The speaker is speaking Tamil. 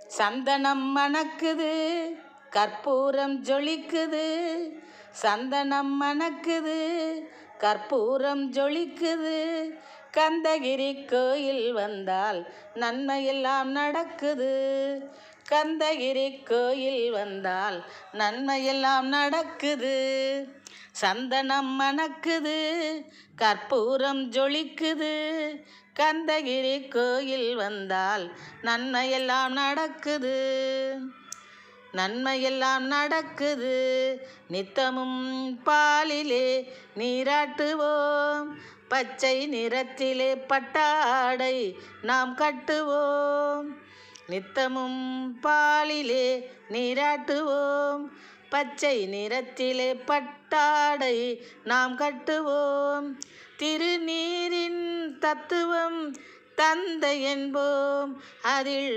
சந்தனம் மணக்குது, கற்பூரம் ஜொலிக்குது. சந்தனம் மணக்குது, கற்பூரம் ஜொலிக்குது. கந்தகிரி கோயில் வந்தால் நன்மையெல்லாம் நடக்குது. கந்தகிரி கோயில் வந்தால் நன்மையெல்லாம் நடக்குது. சந்தனம் மணக்குது, கற்பூரம் ஜொலிக்குது. கந்தகிரி கோயில் வந்தால் நன்மையெல்லாம் நடக்குது. நன்மையெல்லாம் நடக்குது. நித்தமும் பாலிலே நீராட்டுவோம். பச்சை நிறத்திலே பட்டாடை நாம் கட்டுவோம். நித்தமும் பாலிலே நீராட்டுவோம். பச்சை நிறத்திலே பட்டாடை நாம் கட்டுவோம். திருநீரின் தத்துவம் தந்தை என்போம். அதில்